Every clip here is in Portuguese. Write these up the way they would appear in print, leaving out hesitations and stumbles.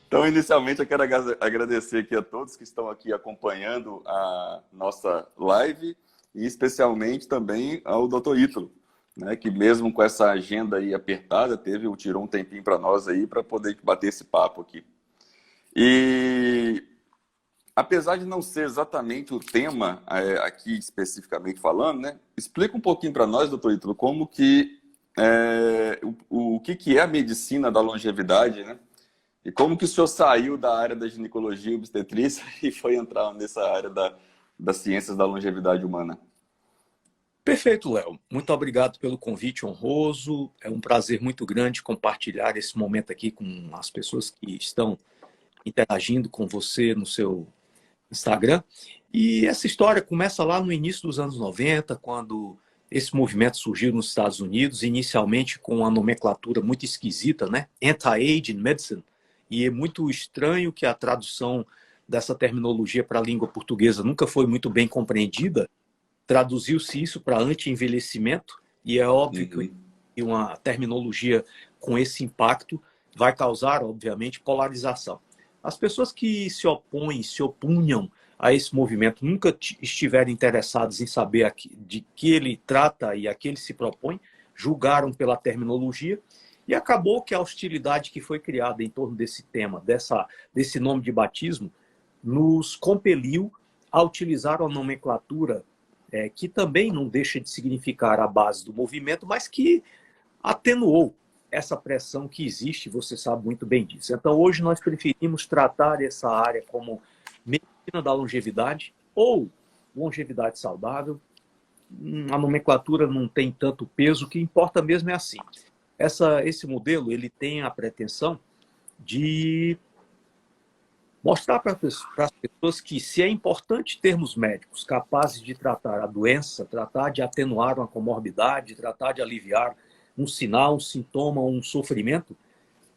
Então, inicialmente, eu quero agradecer aqui a todos que estão aqui acompanhando a nossa live e especialmente também ao Dr. Ítalo, né, que mesmo com essa agenda aí apertada, tirou um tempinho para nós aí para poder bater esse papo aqui. E apesar de não ser exatamente o tema aqui especificamente falando, né, explica um pouquinho para nós, Dr. Ítalo, como que o que é a medicina da longevidade, né? E como que o senhor saiu da área da ginecologia e obstetrícia e foi entrar nessa área das ciências da longevidade humana? Perfeito, Léo. Muito obrigado pelo convite honroso. É um prazer muito grande compartilhar esse momento aqui com as pessoas que estão interagindo com você no seu Instagram. E essa história começa lá no início dos anos 90, quando esse movimento surgiu nos Estados Unidos, inicialmente com uma nomenclatura muito esquisita, né? Anti-aging medicine. E é muito estranho que a tradução dessa terminologia para a língua portuguesa nunca foi muito bem compreendida. Traduziu-se isso para anti-envelhecimento, e é óbvio que uma terminologia com esse impacto vai causar, obviamente, polarização. As pessoas que se opunham a esse movimento, nunca estiveram interessadas em saber de que ele trata e a que ele se propõe, julgaram pela terminologia, e acabou que a hostilidade que foi criada em torno desse tema, desse nome de batismo, nos compeliu a utilizar uma nomenclatura que também não deixa de significar a base do movimento, mas que atenuou essa pressão que existe, você sabe muito bem disso. Então, hoje nós preferimos tratar essa área como medicina da longevidade ou longevidade saudável. A nomenclatura não tem tanto peso, o que importa mesmo é assim. Esse modelo ele tem a pretensão de mostrar para as pessoas que se é importante termos médicos capazes de tratar a doença, tratar de atenuar uma comorbidade, tratar de aliviar um sinal, um sintoma, um sofrimento,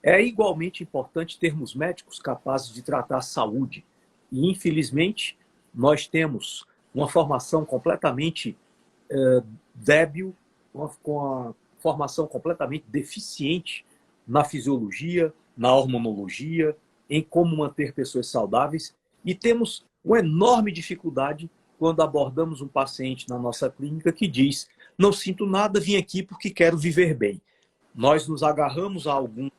é igualmente importante termos médicos capazes de tratar a saúde. E, infelizmente, nós temos uma formação completamente débil, com a formação completamente deficiente na fisiologia, na hormonologia, em como manter pessoas saudáveis, e temos uma enorme dificuldade quando abordamos um paciente na nossa clínica que diz: não sinto nada, vim aqui porque quero viver bem. Nós nos agarramos a algumas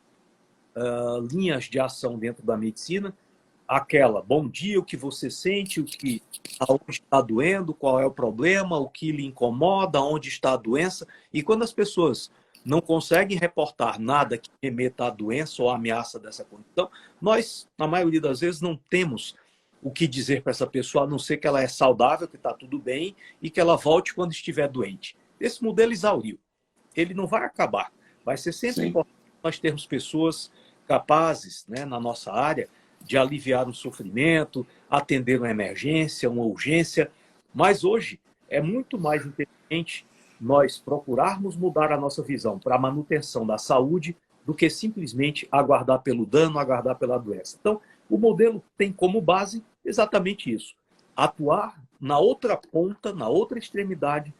linhas de ação dentro da medicina, aquela: bom dia, o que você sente, aonde está doendo, qual é o problema, o que lhe incomoda, onde está a doença. E quando as pessoas não conseguem reportar nada que remeta à doença ou à ameaça dessa condição, nós, na maioria das vezes, não temos o que dizer para essa pessoa, a não ser que ela é saudável, que está tudo bem e que ela volte quando estiver doente. Esse modelo exauriu. Ele não vai acabar. Vai ser sempre importante nós termos pessoas capazes, né, na nossa área, de aliviar um sofrimento, atender uma emergência, uma urgência. Mas hoje é muito mais inteligente nós procurarmos mudar a nossa visão para a manutenção da saúde do que simplesmente aguardar pelo dano, aguardar pela doença. Então, o modelo tem como base exatamente isso: atuar na outra ponta, na outra extremidade,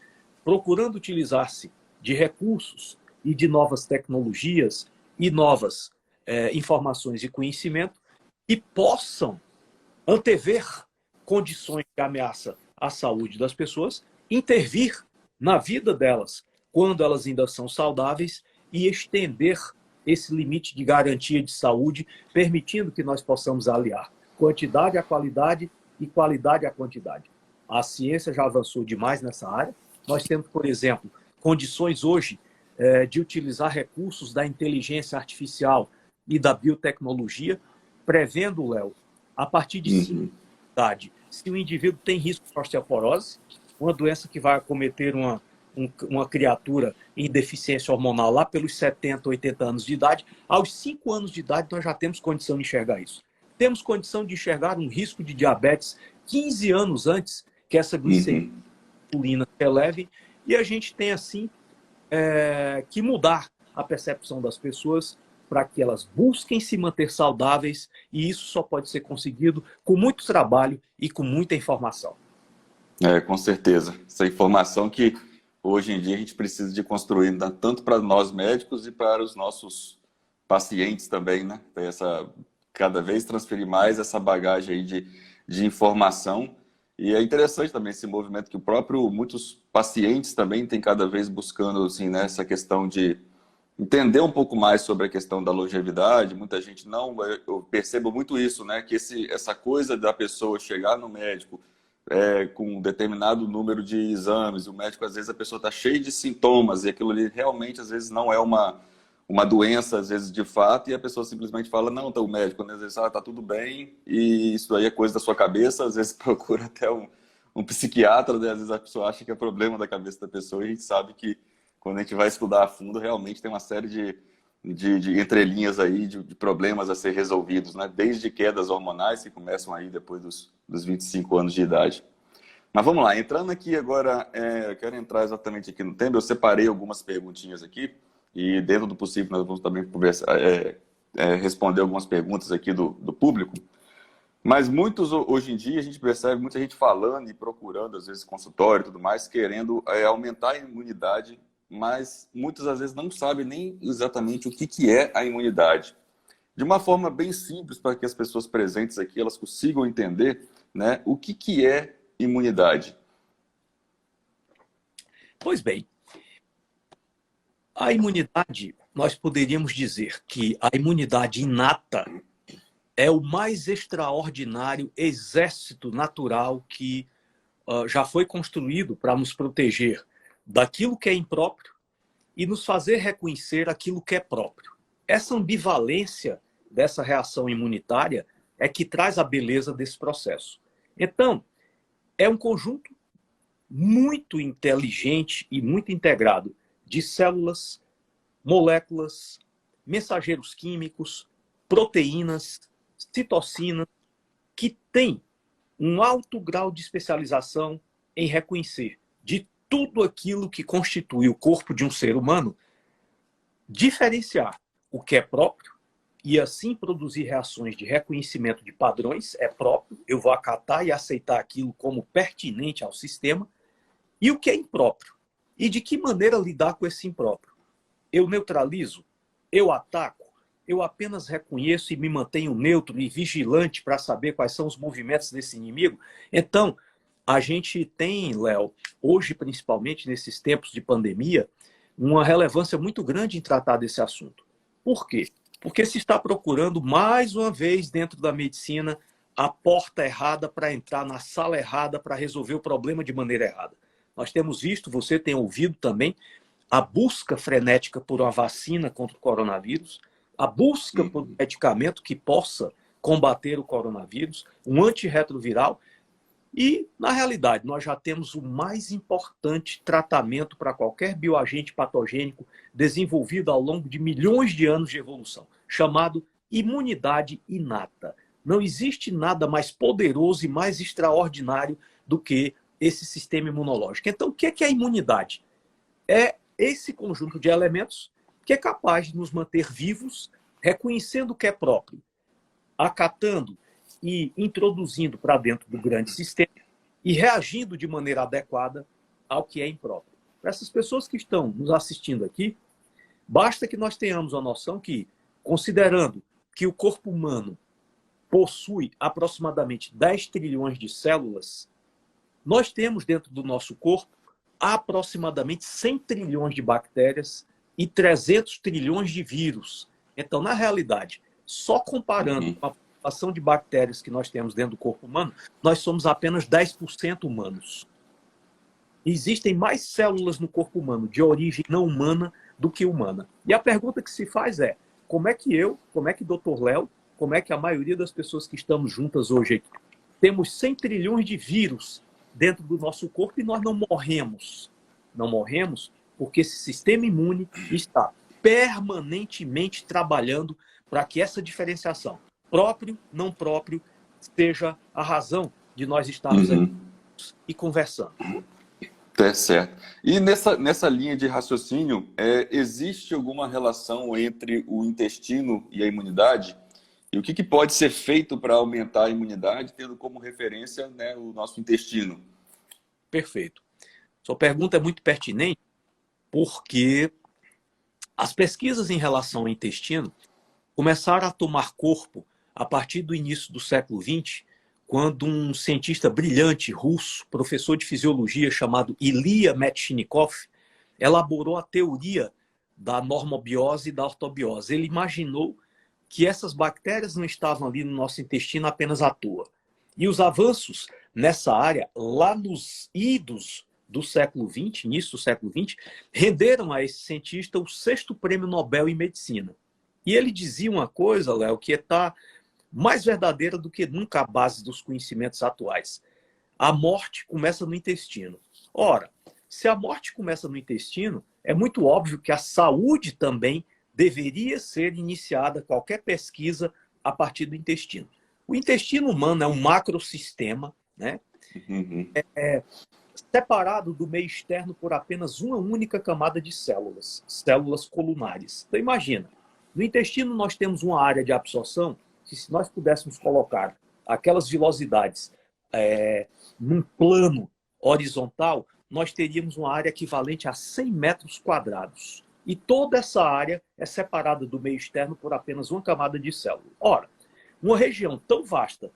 procurando utilizar-se de recursos e de novas tecnologias e novas informações e conhecimento que possam antever condições de ameaça à saúde das pessoas, intervir na vida delas quando elas ainda são saudáveis e estender esse limite de garantia de saúde, permitindo que nós possamos aliar quantidade à qualidade e qualidade à quantidade. A ciência já avançou demais nessa área. Nós temos, por exemplo, condições hoje de utilizar recursos da inteligência artificial e da biotecnologia, prevendo, Léo, a partir de 5 anos de idade, se o indivíduo tem risco de osteoporose, uma doença que vai acometer uma criatura em deficiência hormonal lá pelos 70, 80 anos de idade, aos 5 anos de idade nós já temos condição de enxergar isso. Temos condição de enxergar um risco de diabetes 15 anos antes que essa glicemia se eleve, e a gente tem, assim, que mudar a percepção das pessoas para que elas busquem se manter saudáveis, e isso só pode ser conseguido com muito trabalho e com muita informação. Com certeza. Essa informação que hoje em dia a gente precisa de construir, tanto para nós médicos e para os nossos pacientes também, né? Essa cada vez transferir mais essa bagagem aí de informação. E é interessante também esse movimento que muitos pacientes também têm cada vez buscando assim, né, essa questão de entender um pouco mais sobre a questão da longevidade. Muita gente não, eu percebo muito isso, né, que essa coisa da pessoa chegar no médico com um determinado número de exames, o médico às vezes a pessoa está cheia de sintomas e aquilo ali realmente às vezes não é uma doença, às vezes, de fato, e a pessoa simplesmente fala, não, tá, o médico, às vezes, tá tudo bem, e isso aí é coisa da sua cabeça, às vezes procura até um psiquiatra, né? Às vezes a pessoa acha que é problema da cabeça da pessoa, e a gente sabe que quando a gente vai estudar a fundo, realmente tem uma série de entrelinhas aí, de problemas a ser resolvidos, né? Desde quedas hormonais, que começam aí depois dos 25 anos de idade. Mas vamos lá, entrando aqui agora, eu quero entrar exatamente aqui no tema, eu separei algumas perguntinhas aqui, e dentro do possível nós vamos também responder algumas perguntas aqui do público. Mas hoje em dia, a gente percebe muita gente falando e procurando, às vezes, consultório e tudo mais, querendo aumentar a imunidade, mas muitas às vezes não sabem nem exatamente o que é a imunidade. De uma forma bem simples, para que as pessoas presentes aqui elas consigam entender, né, o que é imunidade. Pois bem, a imunidade, nós poderíamos dizer que a imunidade inata é o mais extraordinário exército natural que já foi construído para nos proteger daquilo que é impróprio e nos fazer reconhecer aquilo que é próprio. Essa ambivalência dessa reação imunitária é que traz a beleza desse processo. Então, é um conjunto muito inteligente e muito integrado de células, moléculas, mensageiros químicos, proteínas, citocinas, que tem um alto grau de especialização em reconhecer de tudo aquilo que constitui o corpo de um ser humano, diferenciar o que é próprio e assim produzir reações de reconhecimento de padrões, é próprio, eu vou acatar e aceitar aquilo como pertinente ao sistema, e o que é impróprio. E de que maneira lidar com esse impróprio? Eu neutralizo? Eu ataco? Eu apenas reconheço e me mantenho neutro e vigilante para saber quais são os movimentos desse inimigo? Então, a gente tem, Léo, hoje principalmente nesses tempos de pandemia, uma relevância muito grande em tratar desse assunto. Por quê? Porque se está procurando, mais uma vez, dentro da medicina, a porta errada para entrar na sala errada para resolver o problema de maneira errada. Nós temos visto, você tem ouvido também, a busca frenética por uma vacina contra o coronavírus, a busca por um medicamento que possa combater o coronavírus, um antirretroviral, e, na realidade, nós já temos o mais importante tratamento para qualquer bioagente patogênico desenvolvido ao longo de milhões de anos de evolução, chamado imunidade inata. Não existe nada mais poderoso e mais extraordinário do que esse sistema imunológico. Então, o que é a imunidade? É esse conjunto de elementos que é capaz de nos manter vivos, reconhecendo o que é próprio, acatando e introduzindo para dentro do grande sistema e reagindo de maneira adequada ao que é impróprio. Para essas pessoas que estão nos assistindo aqui, basta que nós tenhamos a noção que, considerando que o corpo humano possui aproximadamente 10 trilhões de células, nós temos dentro do nosso corpo aproximadamente 100 trilhões de bactérias e 300 trilhões de vírus. Então, na realidade, só comparando com a população de bactérias que nós temos dentro do corpo humano, nós somos apenas 10% humanos. Existem mais células no corpo humano de origem não humana do que humana. E a pergunta que se faz é, como é que Dr. Léo, como é que a maioria das pessoas que estamos juntas hoje aqui, temos 100 trilhões de vírus dentro do nosso corpo e nós não morremos? Não morremos porque esse sistema imune está permanentemente trabalhando para que essa diferenciação próprio, não próprio, seja a razão de nós estarmos aqui e conversando. É certo. E nessa linha de raciocínio, existe alguma relação entre o intestino e a imunidade? E o que pode ser feito para aumentar a imunidade, tendo como referência, né, o nosso intestino? Perfeito. Sua pergunta é muito pertinente, porque as pesquisas em relação ao intestino começaram a tomar corpo a partir do início do século XX, quando um cientista brilhante russo, professor de fisiologia chamado Ilya Metchnikov, elaborou a teoria da normobiose e da ortobiose. Ele imaginou que essas bactérias não estavam ali no nosso intestino apenas à toa. E os avanços nessa área, lá nos idos do século XX, início do século XX, renderam a esse cientista o 6º prêmio Nobel em medicina. E ele dizia uma coisa, Léo, que está mais verdadeira do que nunca a base dos conhecimentos atuais. A morte começa no intestino. Ora, se a morte começa no intestino, é muito óbvio que a saúde também deveria ser iniciada, qualquer pesquisa, a partir do intestino. O intestino humano é um macrosistema, né? Separado do meio externo por apenas uma única camada de células, células colunares. Então imagina, no intestino nós temos uma área de absorção que, se nós pudéssemos colocar aquelas vilosidades num plano horizontal, nós teríamos uma área equivalente a 100 metros quadrados. E toda essa área é separada do meio externo por apenas uma camada de células. Ora, uma região tão vasta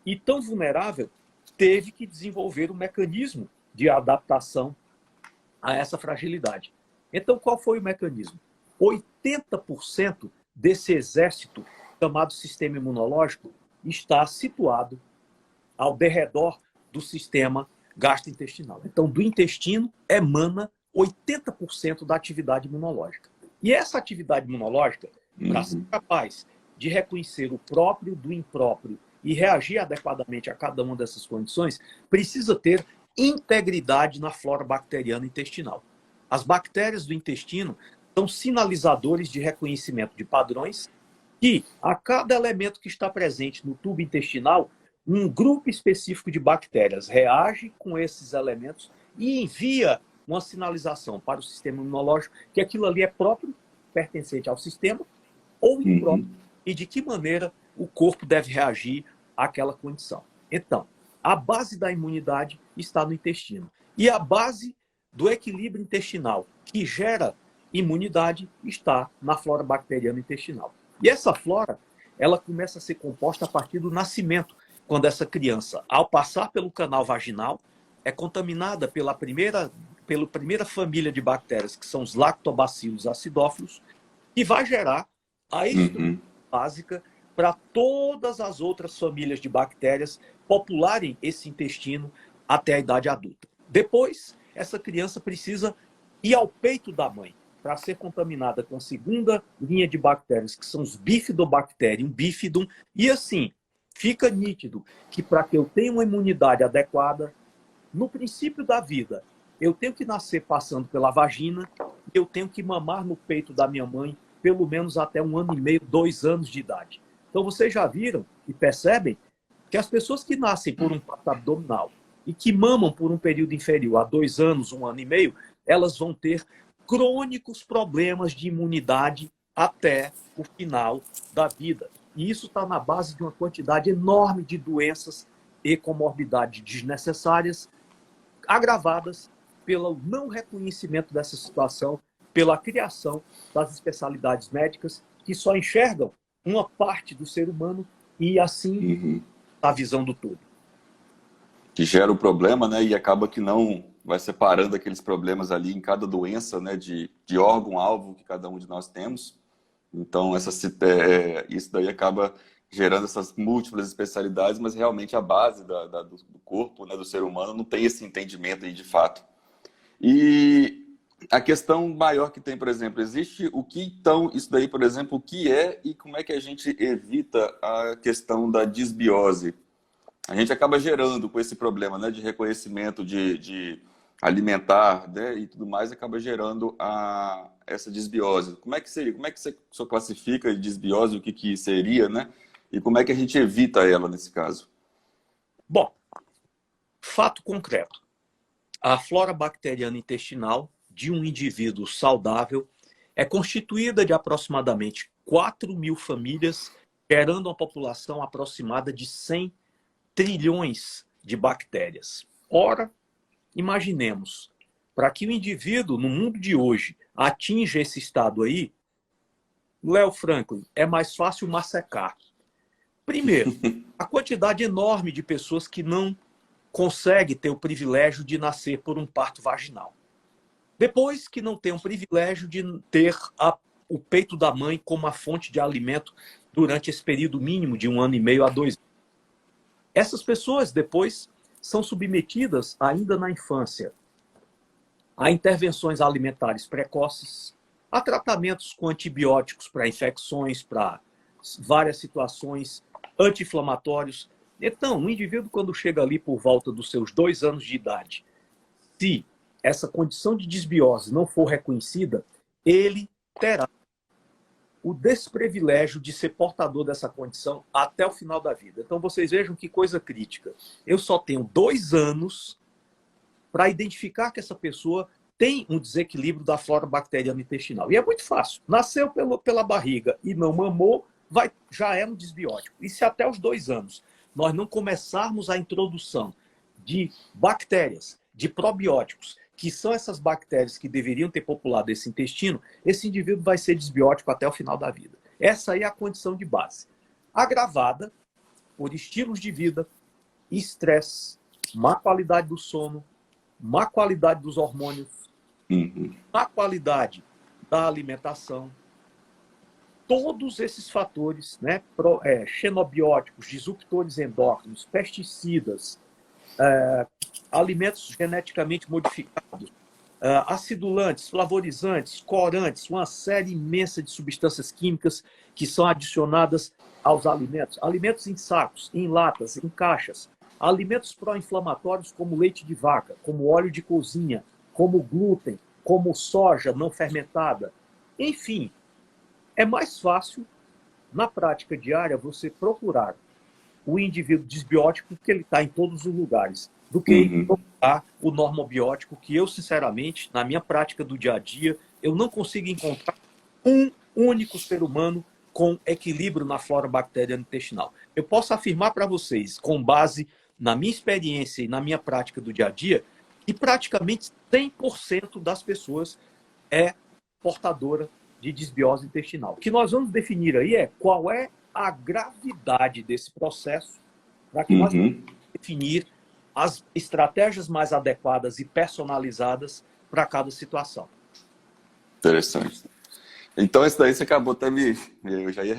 e tão vulnerável teve que desenvolver um mecanismo de adaptação a essa fragilidade. Então, qual foi o mecanismo? 80% desse exército, chamado sistema imunológico, está situado ao derredor do sistema gastrointestinal. Então, do intestino emana 80% da atividade imunológica. E essa atividade imunológica, para ser capaz de reconhecer o próprio do impróprio e reagir adequadamente a cada uma dessas condições, precisa ter integridade na flora bacteriana intestinal. As bactérias do intestino são sinalizadores de reconhecimento de padrões e, a cada elemento que está presente no tubo intestinal, um grupo específico de bactérias reage com esses elementos e envia uma sinalização para o sistema imunológico que aquilo ali é próprio, pertencente ao sistema, ou impróprio, e de que maneira o corpo deve reagir àquela condição. Então, a base da imunidade está no intestino. E a base do equilíbrio intestinal, que gera imunidade, está na flora bacteriana intestinal. E essa flora, ela começa a ser composta a partir do nascimento, quando essa criança, ao passar pelo canal vaginal, é contaminada pela primeira família de bactérias, que são os lactobacilos acidófilos, que vai gerar a estrutura básica para todas as outras famílias de bactérias popularem esse intestino até a idade adulta. Depois, essa criança precisa ir ao peito da mãe para ser contaminada com a segunda linha de bactérias, que são os Bifidobacterium bifidum, e assim, fica nítido que para que eu tenha uma imunidade adequada, no princípio da vida, eu tenho que nascer passando pela vagina, eu tenho que mamar no peito da minha mãe pelo menos até 1 ano e meio, 2 anos de idade. Então vocês já viram e percebem que as pessoas que nascem por um parto abdominal e que mamam por um período inferior a 2 anos, 1 ano e meio, elas vão ter crônicos problemas de imunidade até o final da vida. E isso está na base de uma quantidade enorme de doenças e comorbidades desnecessárias, agravadas pelo não reconhecimento dessa situação, pela criação das especialidades médicas que só enxergam uma parte do ser humano e assim a visão do todo. Que gera o problema, né? E acaba que não vai separando aqueles problemas ali em cada doença, né? De órgão-alvo que cada um de nós temos. Então, isso daí acaba gerando essas múltiplas especialidades, mas realmente a base do corpo, né, do ser humano, não tem esse entendimento aí de fato. E a questão maior que tem, por exemplo, existe o que então, isso daí, por exemplo, o que é e como é que a gente evita a questão da disbiose? A gente acaba gerando com esse problema, né, de reconhecimento de alimentar, né, e tudo mais, acaba gerando essa disbiose. Como é que seria? Como é que você classifica disbiose, o que seria, né? E como é que a gente evita ela nesse caso? Bom, fato concreto. A flora bacteriana intestinal de um indivíduo saudável é constituída de aproximadamente 4.000 famílias, gerando uma população aproximada de 100 trilhões de bactérias. Ora, imaginemos, para que o indivíduo, no mundo de hoje, atinja esse estado aí, Léo Franklin, é mais fácil massecar Primeiro, a quantidade enorme de pessoas que não conseguem ter o privilégio de nascer por um parto vaginal. Depois, que não tem o privilégio de ter o peito da mãe como a fonte de alimento durante esse período mínimo de 1 ano e meio a 2 anos. Essas pessoas, depois, são submetidas, ainda na infância, a intervenções alimentares precoces, a tratamentos com antibióticos para infecções, para várias situações, anti-inflamatórios. Então, o indivíduo, quando chega ali por volta dos seus 2 anos de idade, se essa condição de desbiose não for reconhecida, ele terá o desprivilégio de ser portador dessa condição até o final da vida. Então, vocês vejam que coisa crítica. Eu só tenho 2 anos para identificar que essa pessoa tem um desequilíbrio da flora bacteriana intestinal. E é muito fácil. Nasceu pela barriga e não mamou, já é um desbiótico. E se até os 2 anos nós não começarmos a introdução de bactérias, de probióticos, que são essas bactérias que deveriam ter populado esse intestino, esse indivíduo vai ser desbiótico até o final da vida. Essa aí é a condição de base. Agravada por estilos de vida, estresse, má qualidade do sono, má qualidade dos hormônios, má qualidade da alimentação. Todos esses fatores, né, xenobióticos, disruptores endócrinos, pesticidas, alimentos geneticamente modificados, acidulantes, flavorizantes, corantes, uma série imensa de substâncias químicas que são adicionadas aos alimentos. Alimentos em sacos, em latas, em caixas. Alimentos pró-inflamatórios como leite de vaca, como óleo de cozinha, como glúten, como soja não fermentada. Enfim, é mais fácil, na prática diária, você procurar o indivíduo desbiótico, que ele está em todos os lugares, do que procurar o normobiótico, que eu, sinceramente, na minha prática do dia a dia, eu não consigo encontrar um único ser humano com equilíbrio na flora bacteriana intestinal. Eu posso afirmar para vocês, com base na minha experiência e na minha prática do dia a dia, que praticamente 100% das pessoas é portadora de desbiose intestinal. O que nós vamos definir aí é qual é a gravidade desse processo para que nós possamos definir as estratégias mais adequadas e personalizadas para cada situação. Interessante. Então, isso daí você acabou até eu já ia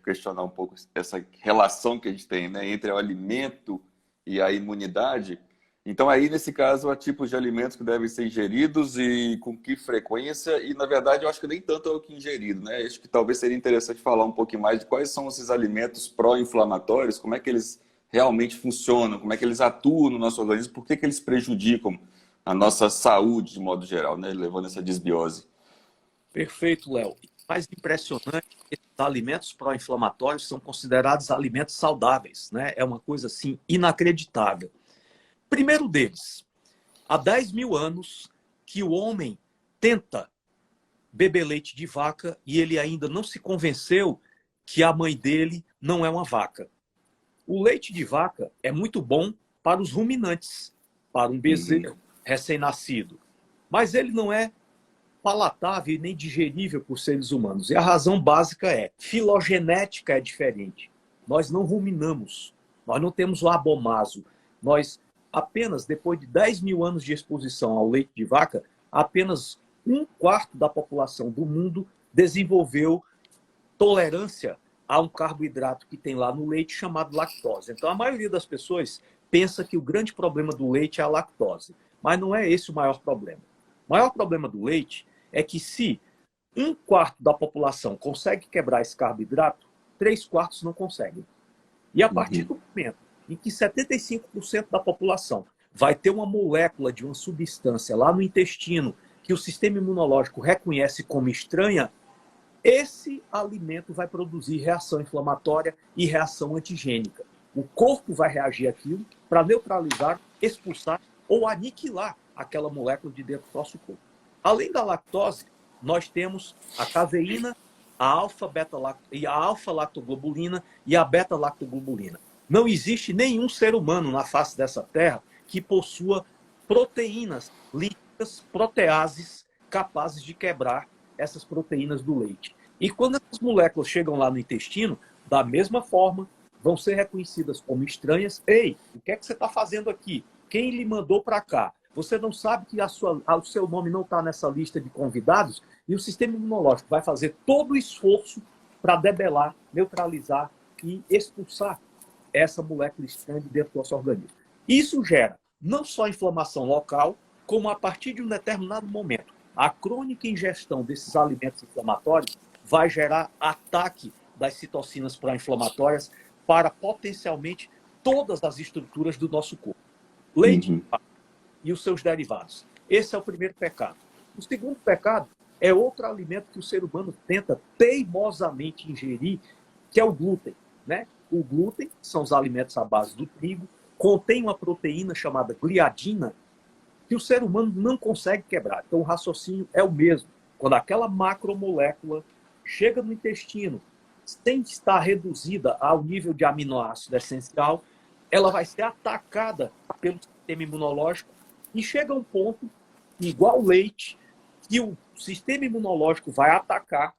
questionar um pouco essa relação que a gente tem, né, entre o alimento e a imunidade. Então, aí, nesse caso, há tipos de alimentos que devem ser ingeridos e com que frequência. E, na verdade, eu acho que nem tanto é o que ingerido, né? Acho que talvez seria interessante falar um pouquinho mais de quais são esses alimentos pró-inflamatórios, como é que eles realmente funcionam, como é que eles atuam no nosso organismo, por que eles prejudicam a nossa saúde, de modo geral, né? Levando essa desbiose. Perfeito, Léo. O mais impressionante é que esses alimentos pró-inflamatórios são considerados alimentos saudáveis, né? É uma coisa, assim, inacreditável. Primeiro deles, há 10 mil anos que o homem tenta beber leite de vaca e ele ainda não se convenceu que a mãe dele não é uma vaca. O leite de vaca é muito bom para os ruminantes, para um bezerro recém-nascido, mas ele não é palatável e nem digerível por seres humanos. E a razão básica é, filogenética é diferente. Nós não ruminamos, nós não temos o abomaso, nós apenas depois de 10 mil anos de exposição ao leite de vaca, apenas 1/4 da população do mundo desenvolveu tolerância a um carboidrato que tem lá no leite chamado lactose. Então, a maioria das pessoas pensa que o grande problema do leite é a lactose. Mas não é esse o maior problema. O maior problema do leite é que se 1/4 da população consegue quebrar esse carboidrato, 3/4 não conseguem. E a partir do momento em que 75% da população vai ter uma molécula de uma substância lá no intestino que o sistema imunológico reconhece como estranha, esse alimento vai produzir reação inflamatória e reação antigênica. O corpo vai reagir àquilo para neutralizar, expulsar ou aniquilar aquela molécula de dentro do nosso corpo. Além da lactose, nós temos a caseína, a alfa-lactoglobulina e a beta-lactoglobulina. Não existe nenhum ser humano na face dessa terra que possua proteínas lípidas, proteases, capazes de quebrar essas proteínas do leite. E quando essas moléculas chegam lá no intestino, da mesma forma, vão ser reconhecidas como estranhas. Ei, o que é que você está fazendo aqui? Quem lhe mandou para cá? Você não sabe que o seu nome não está nessa lista de convidados? E o sistema imunológico vai fazer todo o esforço para debelar, neutralizar e expulsar essa molécula estranha de dentro do nosso organismo. Isso gera não só inflamação local, como a partir de um determinado momento, a crônica ingestão desses alimentos inflamatórios vai gerar ataque das citocinas pró-inflamatórias para potencialmente todas as estruturas do nosso corpo. Leite e os seus derivados. Esse é o primeiro pecado. O segundo pecado é outro alimento que o ser humano tenta teimosamente ingerir, que é o glúten, né? O glúten, que são os alimentos à base do trigo, contém uma proteína chamada gliadina, que o ser humano não consegue quebrar. Então o raciocínio é o mesmo. Quando aquela macromolécula chega no intestino, sem estar reduzida ao nível de aminoácido essencial, ela vai ser atacada pelo sistema imunológico e chega a um ponto, igual o leite, que o sistema imunológico vai atacar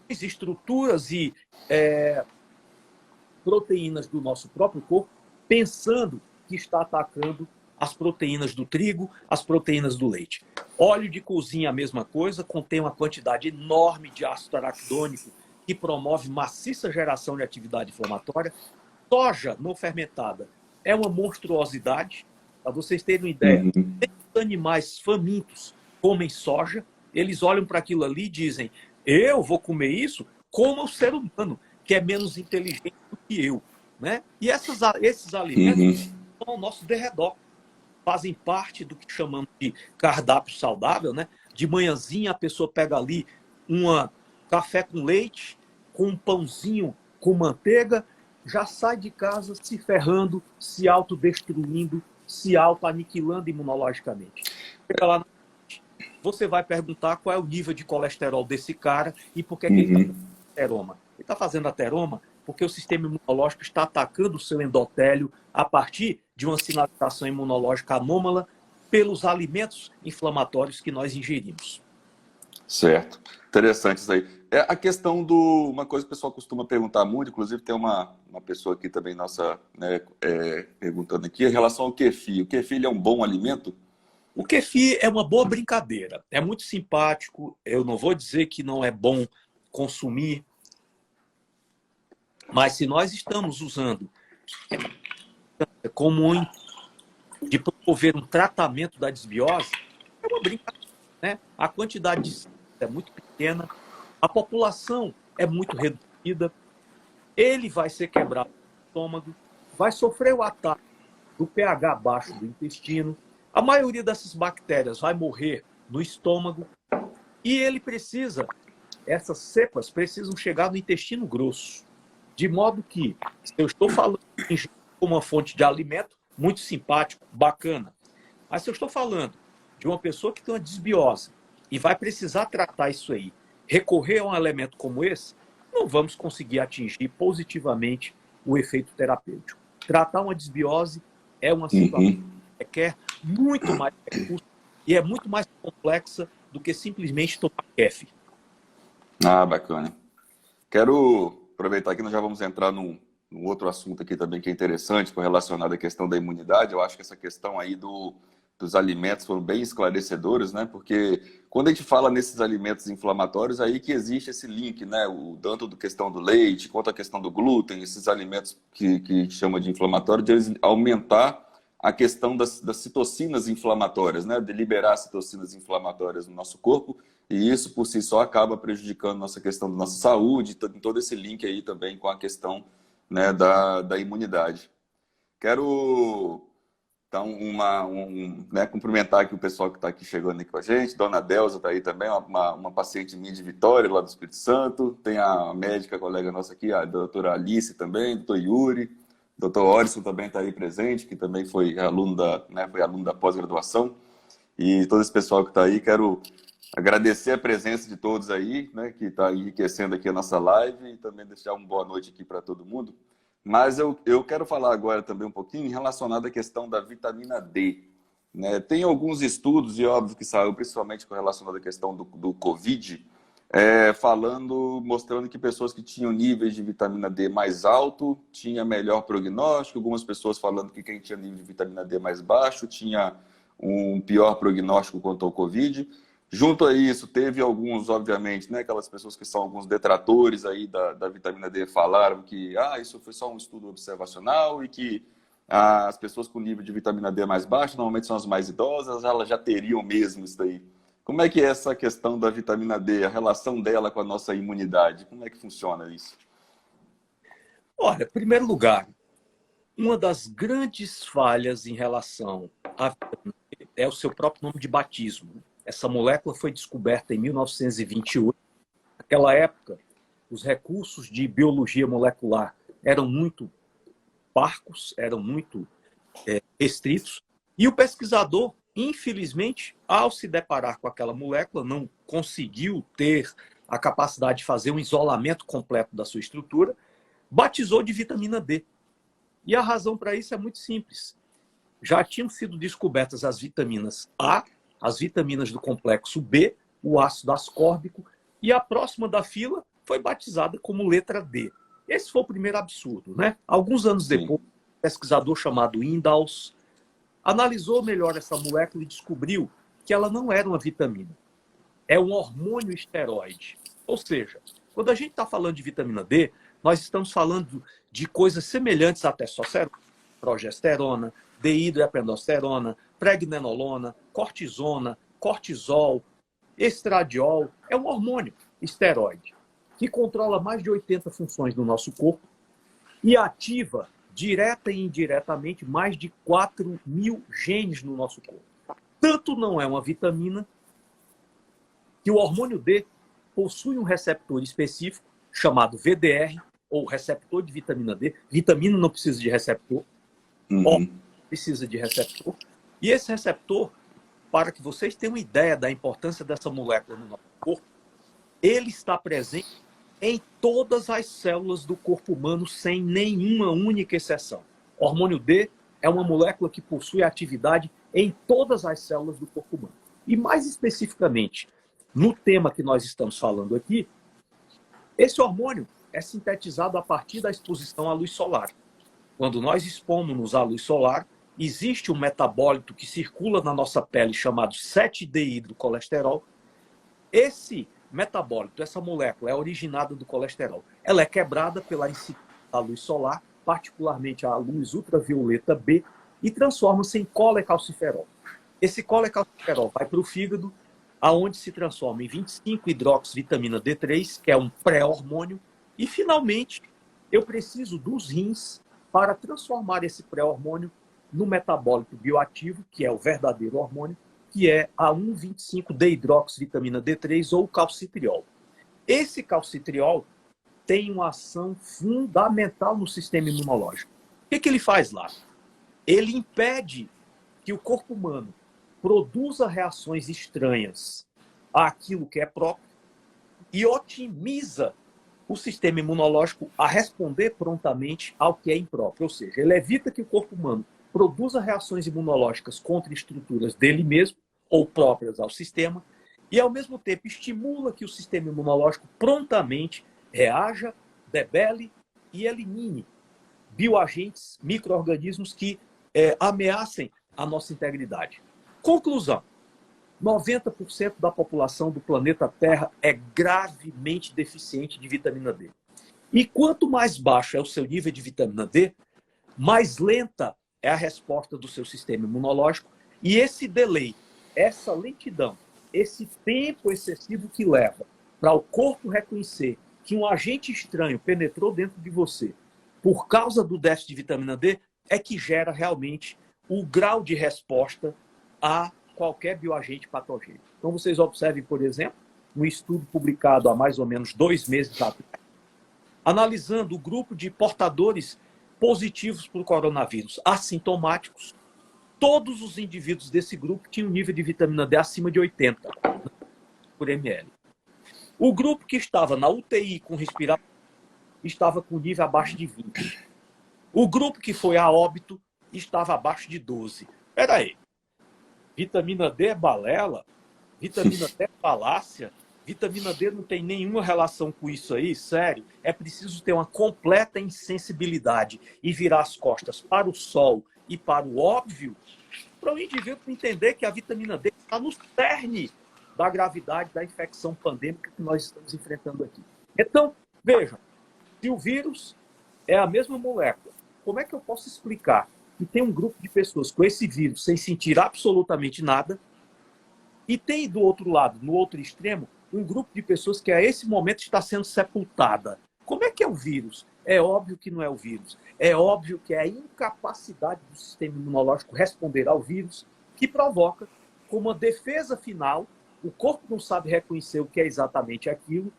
as estruturas e proteínas do nosso próprio corpo, pensando que está atacando as proteínas do trigo, as proteínas do leite. Óleo de cozinha, a mesma coisa, contém uma quantidade enorme de ácido araquidônico que promove maciça geração de atividade inflamatória. Soja não fermentada é uma monstruosidade. Para vocês terem uma ideia, animais famintos comem soja, eles olham para aquilo ali e dizem: eu vou comer isso como o ser humano, que é menos inteligente do que eu. Né? E esses alimentos estão ao nosso derredor. Fazem parte do que chamamos de cardápio saudável. Né? De manhãzinha a pessoa pega ali café com leite, com um pãozinho com manteiga, já sai de casa se ferrando, se autodestruindo, se auto-aniquilando imunologicamente. Chega lá, você vai perguntar qual é o nível de colesterol desse cara e por que ele está fazendo ateroma. Ele está fazendo ateroma porque o sistema imunológico está atacando o seu endotélio a partir de uma sinalização imunológica anômala pelos alimentos inflamatórios que nós ingerimos. Certo. Interessante isso aí. É a questão uma coisa que o pessoal costuma perguntar muito, inclusive tem uma pessoa aqui também, nossa, né, perguntando aqui, em relação ao kefir. O kefir é um bom alimento? O kefir é uma boa brincadeira. É muito simpático. Eu não vou dizer que não é bom consumir, mas se nós estamos usando como de promover um tratamento da desbiose, é uma brincadeira. Né? A quantidade de é muito pequena, a população é muito reduzida, ele vai ser quebrado no estômago, vai sofrer o ataque do pH baixo do intestino, a maioria dessas bactérias vai morrer no estômago e essas cepas precisam chegar no intestino grosso. De modo que, se eu estou falando de uma fonte de alimento, muito simpático, bacana, mas se eu estou falando de uma pessoa que tem uma desbiose e vai precisar tratar isso aí, recorrer a um elemento como esse, não vamos conseguir atingir positivamente o efeito terapêutico. Tratar uma desbiose é uma situação que requer muito mais recursos e é muito mais complexa do que simplesmente tomar kefir. Ah, bacana. Quero aproveitar que nós já vamos entrar num outro assunto aqui também que é interessante, relacionado à questão da imunidade. Eu acho que essa questão aí dos alimentos foram bem esclarecedoras, né? Porque quando a gente fala nesses alimentos inflamatórios, aí que existe esse link, né? Tanto da questão do leite, quanto a questão do glúten, esses alimentos que chama de inflamatório, de eles aumentar a questão das citocinas inflamatórias, né? De liberar citocinas inflamatórias no nosso corpo, e isso por si só acaba prejudicando nossa questão da nossa saúde, tem todo esse link aí também com a questão, né, da imunidade. Quero então, né, cumprimentar aqui o pessoal que está aqui chegando aqui com a gente. Dona Delza está aí também, uma paciente minha de Vitória, lá do Espírito Santo. Tem a médica colega nossa aqui, a doutora Alice também, doutor Yuri. Doutor Orson também está aí presente, que também foi aluno da pós-graduação. E todo esse pessoal que está aí, quero agradecer a presença de todos aí, né, que está enriquecendo aqui a nossa live, e também deixar uma boa noite aqui para todo mundo. Mas eu quero falar agora também um pouquinho relacionado à questão da vitamina D. Né? Tem alguns estudos, e óbvio que saiu principalmente relacionado à questão do Covid, mostrando que pessoas que tinham níveis de vitamina D mais alto tinha melhor prognóstico, algumas pessoas falando que quem tinha nível de vitamina D mais baixo tinha um pior prognóstico quanto ao Covid. Junto a isso, teve alguns, obviamente, né, aquelas pessoas que são alguns detratores aí da vitamina D falaram que isso foi só um estudo observacional e que as pessoas com nível de vitamina D mais baixo normalmente são as mais idosas, elas já teriam mesmo isso daí. Como é que é essa questão da vitamina D, a relação dela com a nossa imunidade? Como é que funciona isso? Olha, em primeiro lugar, uma das grandes falhas em relação à vitamina D é o seu próprio nome de batismo. Essa molécula foi descoberta em 1928. Naquela época, os recursos de biologia molecular eram muito parcos, eram muito restritos, e o pesquisador, infelizmente, ao se deparar com aquela molécula, não conseguiu ter a capacidade de fazer um isolamento completo da sua estrutura, batizou de vitamina D. E a razão para isso é muito simples. Já tinham sido descobertas as vitaminas A, as vitaminas do complexo B, o ácido ascórbico, e a próxima da fila foi batizada como letra D. Esse foi o primeiro absurdo, né? Alguns anos depois, um pesquisador chamado Indaus analisou melhor essa molécula e descobriu que ela não era uma vitamina. É um hormônio esteroide. Ou seja, quando a gente está falando de vitamina D, nós estamos falando de coisas semelhantes a testosterona, progesterona, dehidroepiandrosterona, pregnenolona, cortisona, cortisol, estradiol. É um hormônio esteroide que controla mais de 80 funções do nosso corpo e ativa direta e indiretamente mais de 4.000 genes no nosso corpo. Tanto não é uma vitamina que o hormônio D possui um receptor específico chamado VDR, ou receptor de vitamina D. Vitamina não precisa de receptor, precisa de receptor. E esse receptor, para que vocês tenham uma ideia da importância dessa molécula no nosso corpo, ele está presente em todas as células do corpo humano, sem nenhuma única exceção. O hormônio D é uma molécula que possui atividade em todas as células do corpo humano. E mais especificamente, no tema que nós estamos falando aqui, esse hormônio é sintetizado a partir da exposição à luz solar. Quando nós expomos-nos à luz solar, existe um metabólito que circula na nossa pele chamado 7-deidrocolesterol. Esse metabólito, essa molécula é originada do colesterol. Ela é quebrada pela incidência da luz solar, particularmente a luz ultravioleta B, e transforma-se em colecalciferol. Esse colecalciferol vai para o fígado, aonde se transforma em 25-hidroxivitamina D3, que é um pré-hormônio, e finalmente eu preciso dos rins para transformar esse pré-hormônio no metabólito bioativo, que é o verdadeiro hormônio, que é a 1,25-deidroxivitamina D3 ou calcitriol. Esse calcitriol tem uma ação fundamental no sistema imunológico. O que ele faz lá? Ele impede que o corpo humano produza reações estranhas àquilo que é próprio e otimiza o sistema imunológico a responder prontamente ao que é impróprio. Ou seja, ele evita que o corpo humano produza reações imunológicas contra estruturas dele mesmo ou próprias ao sistema e, ao mesmo tempo, estimula que o sistema imunológico prontamente reaja, debele e elimine bioagentes, micro-organismos que ameacem a nossa integridade. Conclusão: 90% da população do planeta Terra é gravemente deficiente de vitamina D. E quanto mais baixo é o seu nível de vitamina D, mais lenta é a resposta do seu sistema imunológico. E esse delay, essa lentidão, esse tempo excessivo que leva para o corpo reconhecer que um agente estranho penetrou dentro de você por causa do déficit de vitamina D, é que gera realmente o grau de resposta a qualquer bioagente patogênico. Então, vocês observem, por exemplo, um estudo publicado há mais ou menos 2 meses atrás, analisando o grupo de portadores positivos para o coronavírus assintomáticos. Todos os indivíduos desse grupo tinham um nível de vitamina D acima de 80 por ml. O grupo que estava na UTI com respiração estava com nível abaixo de 20. O grupo que foi a óbito estava abaixo de 12. Espera aí. Vitamina D é balela? Vitamina D é falácia? Vitamina D não tem nenhuma relação com isso aí, sério. É preciso ter uma completa insensibilidade e virar as costas para o sol e para o óbvio, para o indivíduo entender que a vitamina D está no cerne da gravidade da infecção pandêmica que nós estamos enfrentando aqui. Então, veja, se o vírus é a mesma molécula, como é que eu posso explicar que tem um grupo de pessoas com esse vírus sem sentir absolutamente nada e tem do outro lado, no outro extremo, um grupo de pessoas que a esse momento está sendo sepultada? Como é que é o vírus? É óbvio que não é o vírus. É óbvio que é a incapacidade do sistema imunológico responder ao vírus que provoca, como uma defesa final, o corpo não sabe reconhecer o que é exatamente aquilo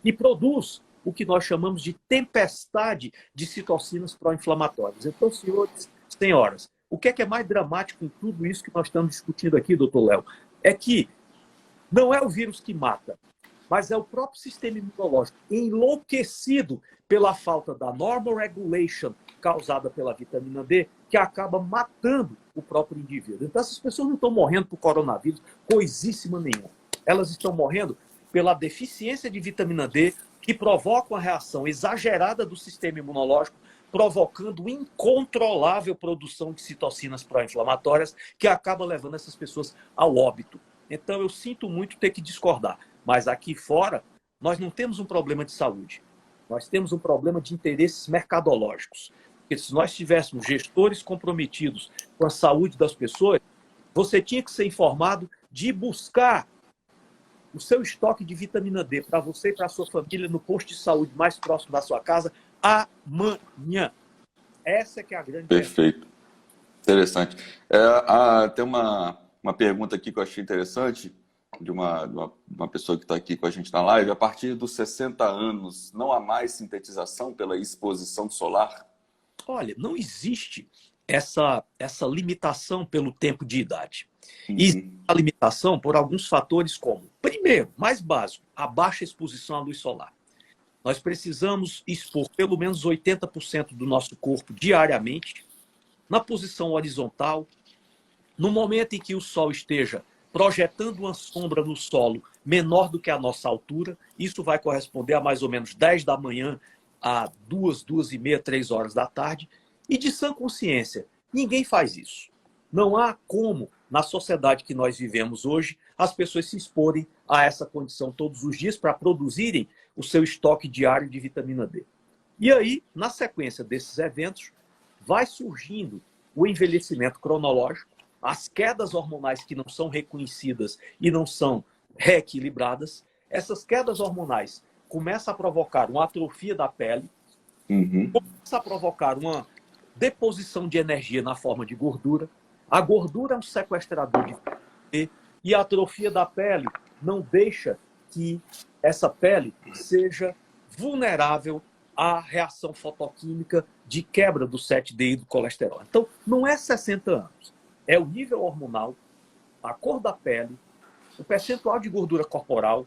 e produz o que nós chamamos de tempestade de citocinas pró-inflamatórias. Então, senhores, senhoras, o que é mais dramático em tudo isso que nós estamos discutindo aqui, doutor Léo, é que não é o vírus que mata, mas é o próprio sistema imunológico enlouquecido pela falta da normal regulation causada pela vitamina D, que acaba matando o próprio indivíduo. Então, essas pessoas não estão morrendo por coronavírus, coisíssima nenhuma. Elas estão morrendo pela deficiência de vitamina D, que provoca uma reação exagerada do sistema imunológico, provocando incontrolável produção de citocinas pró-inflamatórias, que acaba levando essas pessoas ao óbito. Então, eu sinto muito ter que discordar. Mas aqui fora, nós não temos um problema de saúde. Nós temos um problema de interesses mercadológicos. Porque se nós tivéssemos gestores comprometidos com a saúde das pessoas, você tinha que ser informado de buscar o seu estoque de vitamina D para você e para a sua família no posto de saúde mais próximo da sua casa amanhã. Essa é que é a grande Perfeito. Interessante. Tem uma pergunta aqui que eu achei interessante, de uma pessoa que está aqui com a gente na live. A partir dos 60 anos, não há mais sintetização pela exposição solar? Olha, não existe essa limitação pelo tempo de idade. Uhum. Existe a limitação por alguns fatores como, primeiro, mais básico, a baixa exposição à luz solar. Nós precisamos expor pelo menos 80% do nosso corpo diariamente, na posição horizontal, no momento em que o sol esteja projetando uma sombra no solo menor do que a nossa altura. Isso vai corresponder a mais ou menos 10 da manhã a 2h30, 3 horas da tarde. E de sã consciência, ninguém faz isso. Não há como, na sociedade que nós vivemos hoje, as pessoas se exporem a essa condição todos os dias para produzirem o seu estoque diário de vitamina D. E aí, na sequência desses eventos, vai surgindo o envelhecimento cronológico, as quedas hormonais que não são reconhecidas e não são reequilibradas. Essas quedas hormonais começam a provocar uma atrofia da pele, começa a provocar uma deposição de energia na forma de gordura. A gordura é um sequestrador de vitamina D e a atrofia da pele não deixa que essa pele seja vulnerável à reação fotoquímica de quebra do 7D e do colesterol. Então, não é 60 anos. É o nível hormonal, a cor da pele, o percentual de gordura corporal,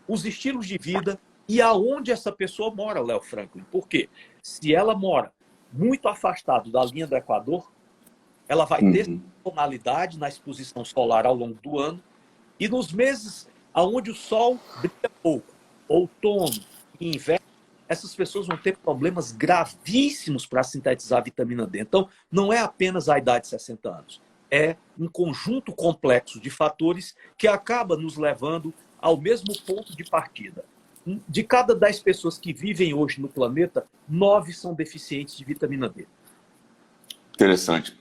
os estilos de vida e aonde essa pessoa mora, Léo Franklin. Por quê? Se ela mora muito afastado da linha do Equador, ela vai ter tonalidade na exposição solar ao longo do ano, e nos meses onde o sol brilha pouco, outono e inverno, essas pessoas vão ter problemas gravíssimos para sintetizar a vitamina D. Então, não é apenas a idade de 60 anos. É um conjunto complexo de fatores que acaba nos levando ao mesmo ponto de partida. De cada 10 pessoas que vivem hoje no planeta, 9 são deficientes de vitamina D. Interessante.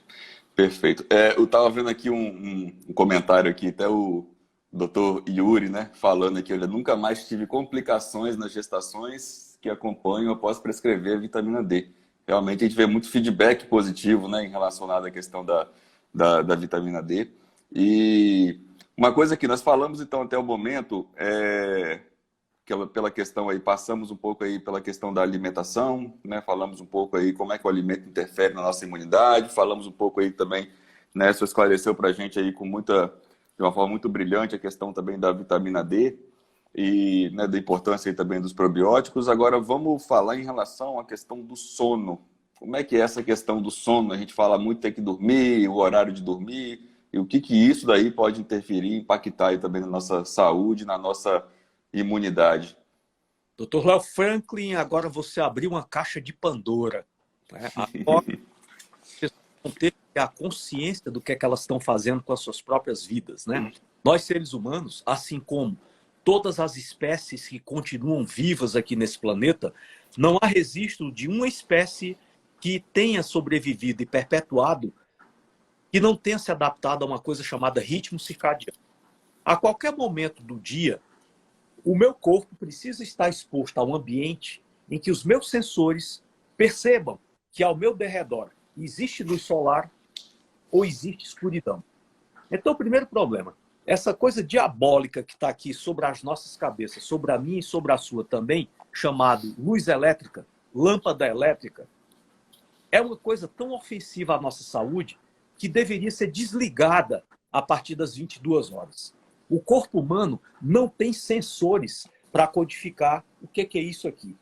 Perfeito. Eu estava vendo aqui um comentário aqui, até o Dr. Yuri, né, falando aqui, olha, nunca mais tive complicações nas gestações que acompanham após prescrever a vitamina D. Realmente a gente vê muito feedback positivo, né, em relacionado à questão da vitamina D. E uma coisa que nós falamos então até o momento pela questão aí, passamos um pouco aí pela questão da alimentação, né? Falamos um pouco aí como é que o alimento interfere na nossa imunidade, falamos um pouco aí também, né? Você esclareceu para a gente aí de uma forma muito brilhante a questão também da vitamina D e, né, da importância aí também dos probióticos. Agora vamos falar em relação à questão do sono. Como é que é essa questão do sono? A gente fala muito ter que dormir, o horário de dormir, e o que isso daí pode interferir, impactar aí também na nossa saúde, na nossa imunidade. Dr. Léo Franklin, agora você abriu uma caixa de Pandora. Né? Agora, as pessoas vão ter a consciência do que é que elas estão fazendo com as suas próprias vidas. Né? Nós, seres humanos, assim como todas as espécies que continuam vivas aqui nesse planeta, não há registro de uma espécie que tenha sobrevivido e perpetuado que não tenha se adaptado a uma coisa chamada ritmo circadiano. A qualquer momento do dia, o meu corpo precisa estar exposto a um ambiente em que os meus sensores percebam que ao meu derredor existe luz solar ou existe escuridão. Então, o primeiro problema, essa coisa diabólica que está aqui sobre as nossas cabeças, sobre a minha e sobre a sua também, chamado luz elétrica, lâmpada elétrica, é uma coisa tão ofensiva à nossa saúde que deveria ser desligada a partir das 22 horas. O corpo humano não tem sensores para codificar o que é isso aqui.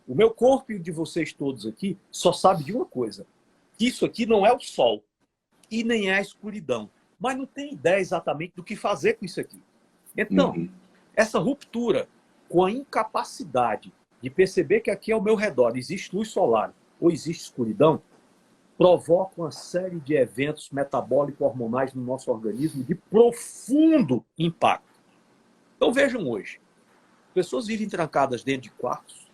O meu corpo e o de vocês todos aqui só sabe de uma coisa, que isso aqui não é o sol e nem é a escuridão, mas não tem ideia exatamente do que fazer com isso aqui. Então, essa ruptura com a incapacidade de perceber que aqui ao meu redor existe luz solar ou existe escuridão, provoca uma série de eventos metabólico-hormonais no nosso organismo de profundo impacto. Então vejam hoje, pessoas vivem trancadas dentro de quartos,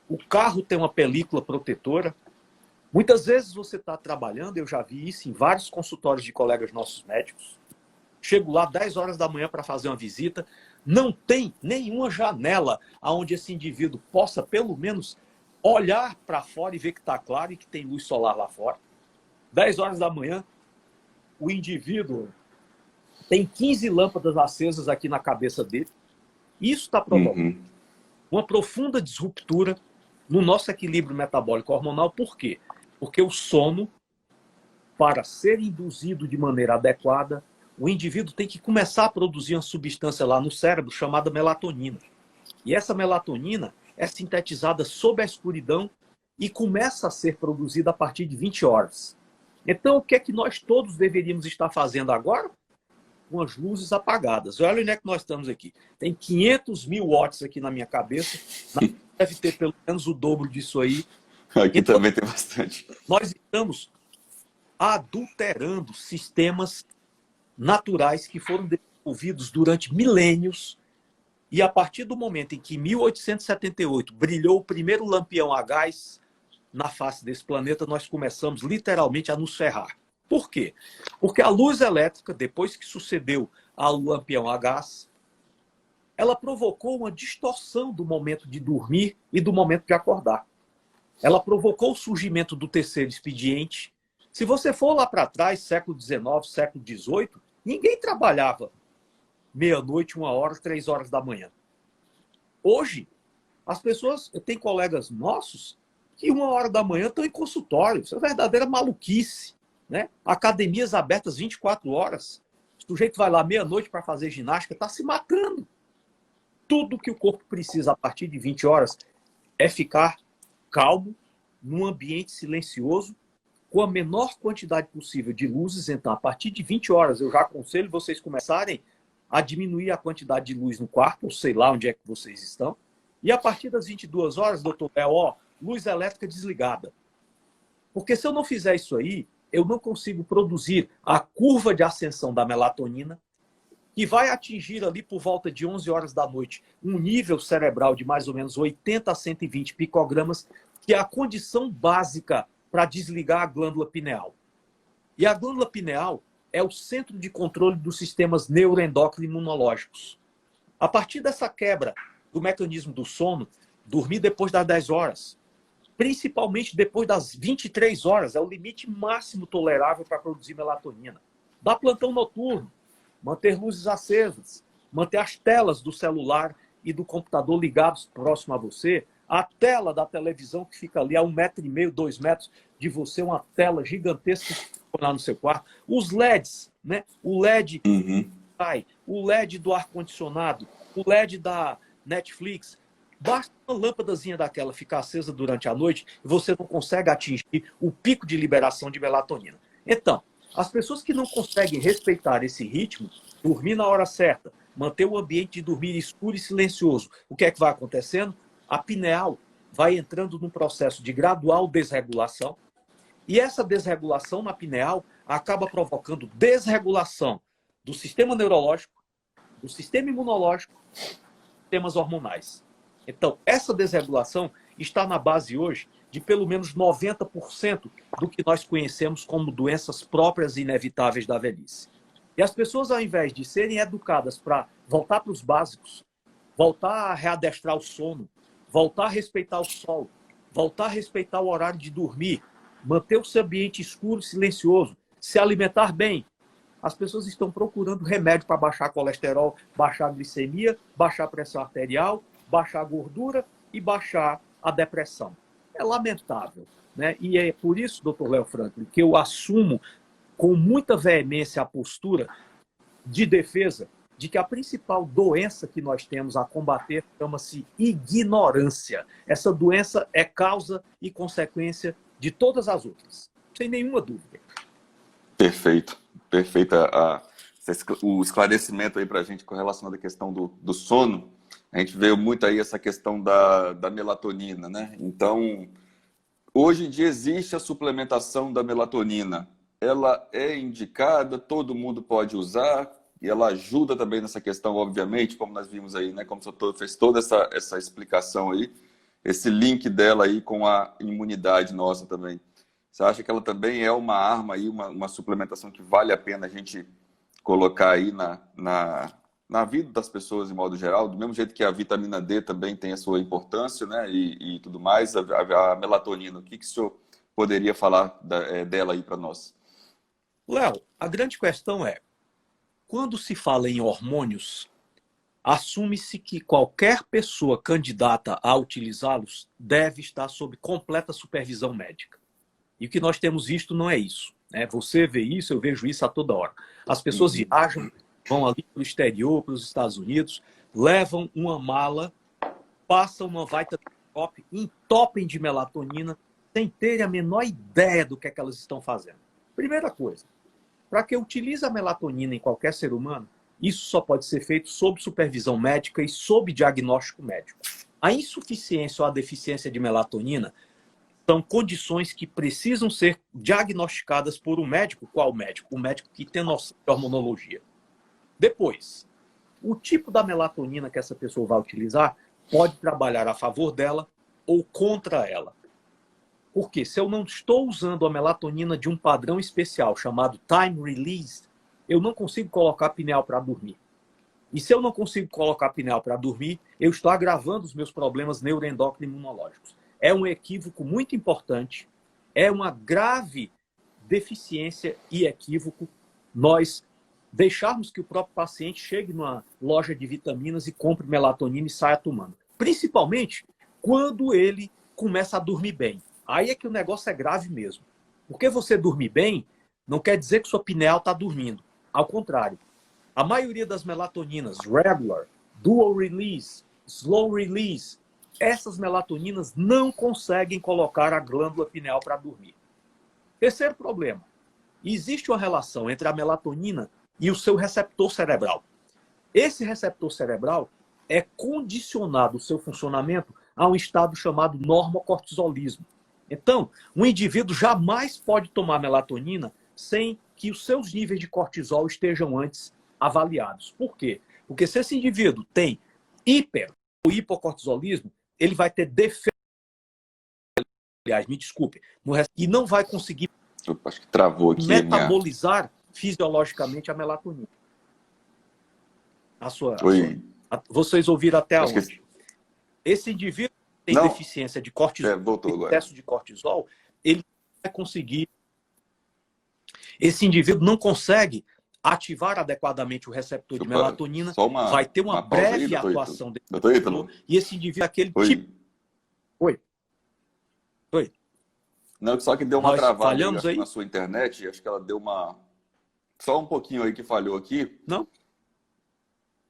o carro tem uma película protetora, muitas vezes você está trabalhando, eu já vi isso em vários consultórios de colegas nossos médicos, chego lá 10 horas da manhã para fazer uma visita, não tem nenhuma janela onde esse indivíduo possa pelo menos olhar para fora e ver que está claro e que tem luz solar lá fora. 10 horas da manhã, o indivíduo tem 15 lâmpadas acesas aqui na cabeça dele. Isso está provocando uma profunda disruptura no nosso equilíbrio metabólico hormonal. Por quê? Porque o sono, para ser induzido de maneira adequada, o indivíduo tem que começar a produzir uma substância lá no cérebro chamada melatonina. E essa melatonina é sintetizada sob a escuridão e começa a ser produzida a partir de 20 horas. Então, o que é que nós todos deveríamos estar fazendo agora? Com as luzes apagadas. Olha onde é que nós estamos aqui. Tem 500 mil watts aqui na minha cabeça. Deve ter pelo menos o dobro disso aí. Aqui então, também tem bastante. Nós estamos adulterando sistemas naturais que foram desenvolvidos durante milênios. E a partir do momento em que, em 1878, brilhou o primeiro lampião a gás na face desse planeta, nós começamos literalmente a nos ferrar. Por quê? Porque a luz elétrica, depois que sucedeu ao lampião a gás, ela provocou uma distorção do momento de dormir e do momento de acordar. Ela provocou o surgimento do terceiro expediente. Se você for lá para trás, século XIX, século XVIII, ninguém trabalhava meia-noite, 1 hora, 3 horas da manhã. Hoje, as pessoas, eu tenho colegas nossos que 1 hora da manhã estão em consultório. Isso é verdadeira maluquice. Né? Academias abertas 24 horas. O sujeito vai lá meia-noite para fazer ginástica, está se matando. Tudo que o corpo precisa a partir de 20 horas é ficar calmo, num ambiente silencioso, com a menor quantidade possível de luzes. Então, a partir de 20 horas, eu já aconselho vocês começarem a diminuir a quantidade de luz no quarto, ou sei lá onde é que vocês estão. E a partir das 22 horas, doutor Léo, luz elétrica desligada. Porque se eu não fizer isso aí, eu não consigo produzir a curva de ascensão da melatonina, que vai atingir ali por volta de 11 horas da noite um nível cerebral de mais ou menos 80 a 120 picogramas, que é a condição básica para desligar a glândula pineal. E a glândula pineal é o centro de controle dos sistemas neuroendócrino imunológicos. A partir dessa quebra do mecanismo do sono, dormir depois das 10 horas, principalmente depois das 23 horas, é o limite máximo tolerável para produzir melatonina. Dar plantão noturno, manter luzes acesas, manter as telas do celular e do computador ligados próximo a você, a tela da televisão que fica ali a 1,5 m, 2 metros de você, uma tela gigantesca lá no seu quarto, os LEDs, né? O LED o LED do ar-condicionado, o LED da Netflix. Basta uma lâmpadazinha daquela ficar acesa durante a noite e você não consegue atingir o pico de liberação de melatonina. Então, as pessoas que não conseguem respeitar esse ritmo, dormir na hora certa, manter o ambiente de dormir escuro e silencioso, o que é que vai acontecendo? A pineal vai entrando num processo de gradual desregulação, e essa desregulação na pineal acaba provocando desregulação do sistema neurológico, do sistema imunológico, sistemas hormonais. Então, essa desregulação está na base hoje de pelo menos 90% do que nós conhecemos como doenças próprias e inevitáveis da velhice. E as pessoas, ao invés de serem educadas para voltar para os básicos, voltar a readestrar o sono, voltar a respeitar o sol, voltar a respeitar o horário de dormir, manter o seu ambiente escuro, silencioso, se alimentar bem, as pessoas estão procurando remédio para baixar colesterol, baixar a glicemia, baixar a pressão arterial, baixar a gordura e baixar a depressão. É lamentável, né? E é por isso, Dr. Léo Franklin, que eu assumo com muita veemência a postura de defesa de que a principal doença que nós temos a combater chama-se ignorância. Essa doença é causa e consequência de todas as outras, sem nenhuma dúvida. Perfeito. Perfeito o esclarecimento aí para a gente com relação à questão do sono. A gente vê muito aí essa questão da melatonina, né? Então, hoje em dia existe a suplementação da melatonina. Ela é indicada, todo mundo pode usar, e ela ajuda também nessa questão, obviamente, como nós vimos aí, né? Como o doutor fez toda essa explicação aí, esse link dela aí com a imunidade nossa também. Você acha que ela também é uma arma aí, uma suplementação que vale a pena a gente colocar aí na vida das pessoas, de modo geral, do mesmo jeito que a vitamina D também tem a sua importância, né? E tudo mais, a melatonina, o que o senhor poderia falar dela aí para nós? Léo, a grande questão é, quando se fala em hormônios, assume-se que qualquer pessoa candidata a utilizá-los deve estar sob completa supervisão médica. E o que nós temos visto não é isso, né? Você vê isso, eu vejo isso a toda hora. As pessoas viajam, vão ali para o exterior, para os Estados Unidos, levam uma mala, passam uma Vitamin, entopem de melatonina, sem terem a menor ideia do que é que elas estão fazendo. Primeira coisa, para que utilize a melatonina em qualquer ser humano, isso só pode ser feito sob supervisão médica e sob diagnóstico médico. A insuficiência ou a deficiência de melatonina são condições que precisam ser diagnosticadas por um médico. Qual médico? O médico que tem noção de hormonologia. Depois, o tipo da melatonina que essa pessoa vai utilizar pode trabalhar a favor dela ou contra ela. Porque se eu não estou usando a melatonina de um padrão especial chamado time release, eu não consigo colocar a pineal para dormir. E se eu não consigo colocar a pineal para dormir, eu estou agravando os meus problemas neuroendócrino-imunológicos. É um equívoco muito importante, é uma grave deficiência e equívoco nós deixarmos que o próprio paciente chegue numa loja de vitaminas e compre melatonina e saia tomando. Principalmente quando ele começa a dormir bem. Aí é que o negócio é grave mesmo. Porque você dormir bem não quer dizer que sua pineal está dormindo. Ao contrário, a maioria das melatoninas, regular, dual release, slow release, essas melatoninas não conseguem colocar a glândula pineal para dormir. Terceiro problema. Existe uma relação entre a melatonina e o seu receptor cerebral. Esse receptor cerebral é condicionado o seu funcionamento a um estado chamado normocortisolismo. Então, um indivíduo jamais pode tomar melatonina sem que os seus níveis de cortisol estejam antes avaliados. Por quê? Porque se esse indivíduo tem ou hipocortisolismo, ele vai ter defeito, aliás, me desculpe, e não vai conseguir Acho que travou aqui metabolizar fisiologicamente a melatonina. Vocês ouviram até onde? Esse indivíduo que tem deficiência de cortisol, excesso de cortisol, ele vai conseguir. Esse indivíduo não consegue ativar adequadamente o receptor de melatonina, vai ter uma breve atuação desse receptor, e esse indivíduo é aquele tipo. Oi. Não, só que deu uma travada aí na sua internet, acho que ela deu uma... Só um pouquinho aí que falhou aqui. Não?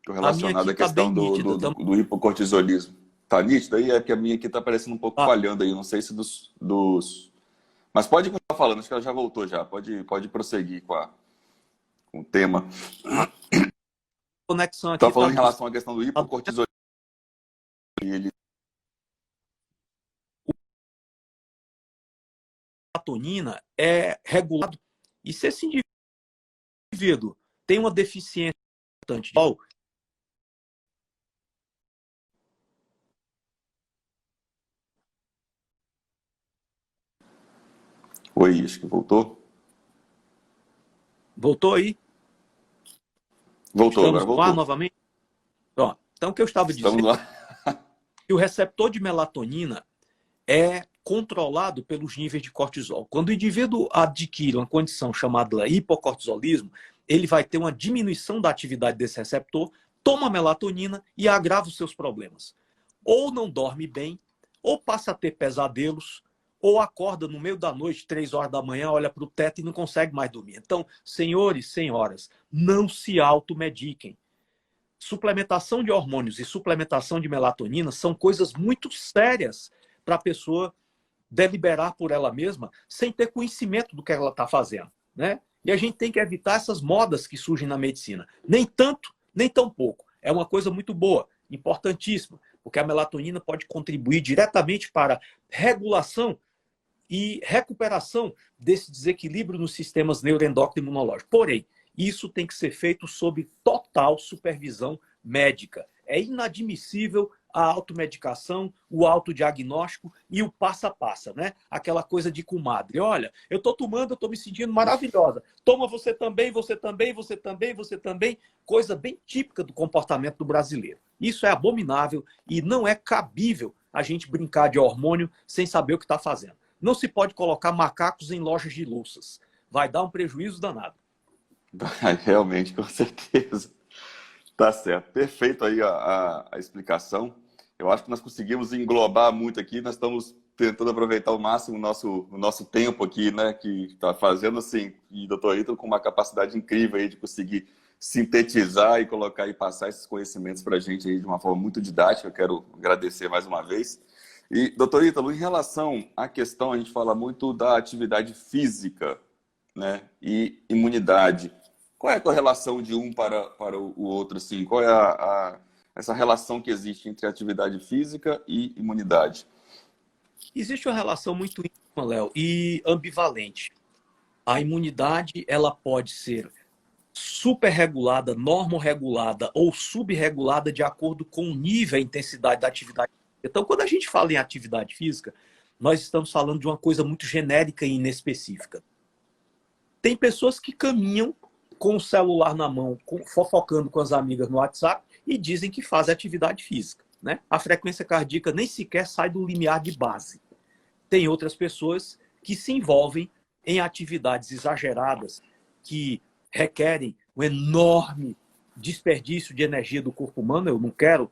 Relacionado à questão do hipocortisolismo. Tá nítido aí? É que a minha aqui tá parecendo um pouco falhando aí, não sei se dos... Mas pode continuar falando, acho que ela já voltou já. Pode prosseguir com o tema. conexão aqui Está falando em tá... relação à questão do hipocortisolismo. Ele... A melatonina é regulado. E se esse indivíduo tem uma deficiência importante, Oi, acho que voltou. voltou aí? Voltou, agora Estamos no ar voltou. novamente? Pronto. Então, o que eu estava Estamos dizendo lá. é que o receptor de melatonina é controlado pelos níveis de cortisol. Quando o indivíduo adquire uma condição chamada hipocortisolismo, ele vai ter uma diminuição da atividade desse receptor, toma melatonina e agrava os seus problemas. Ou não dorme bem, ou passa a ter pesadelos, ou acorda no meio da noite, 3 horas da manhã, olha para o teto e não consegue mais dormir. Então, senhores, senhoras, não se automediquem. Suplementação de hormônios e suplementação de melatonina são coisas muito sérias para a pessoa deliberar por ela mesma sem ter conhecimento do que ela está fazendo, né? E a gente tem que evitar essas modas que surgem na medicina. Nem tanto, nem tão pouco. É uma coisa muito boa, importantíssima, porque a melatonina pode contribuir diretamente para regulação e recuperação desse desequilíbrio nos sistemas neuroendócrino e imunológico. Porém, isso tem que ser feito sob total supervisão médica. É inadmissível a automedicação, o autodiagnóstico e o passo a passo, né? Aquela coisa de comadre. Olha, eu estou tomando, eu estou me sentindo maravilhosa. Toma você também, você também, você também, você também. Coisa bem típica do comportamento do brasileiro. Isso é abominável e não é cabível a gente brincar de hormônio sem saber o que está fazendo. Não se pode colocar macacos em lojas de louças. Vai dar um prejuízo danado. Realmente, com certeza. Tá certo. Perfeito aí a explicação. Eu acho que nós conseguimos englobar muito aqui. Nós estamos tentando aproveitar ao máximo o nosso tempo aqui, né? Que está fazendo assim. E o Dr. Ítalo com uma capacidade incrível aí de conseguir sintetizar e colocar e passar esses conhecimentos para a gente aí de uma forma muito didática. Eu quero agradecer mais uma vez. E, Dr. Ítalo, em relação à questão, a gente fala muito da atividade física, né? E imunidade. Qual é a correlação de um para o outro? Assim? Qual é essa relação que existe entre atividade física e imunidade? Existe uma relação muito íntima, Léo, e ambivalente. A imunidade ela pode ser superregulada, normorregulada ou subregulada de acordo com o nível e a intensidade da atividade física. Então, quando a gente fala em atividade física, nós estamos falando de uma coisa muito genérica e inespecífica. Tem pessoas que caminham com o celular na mão, fofocando com as amigas no WhatsApp e dizem que fazem atividade física, né? A frequência cardíaca nem sequer sai do limiar de base. Tem outras pessoas que se envolvem em atividades exageradas que requerem um enorme desperdício de energia do corpo humano. Eu não quero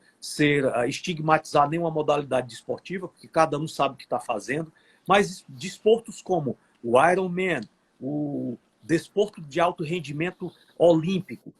estigmatizar nenhuma modalidade esportiva, porque cada um sabe o que está fazendo, mas desportos como o Ironman, o desporto de alto rendimento olímpico,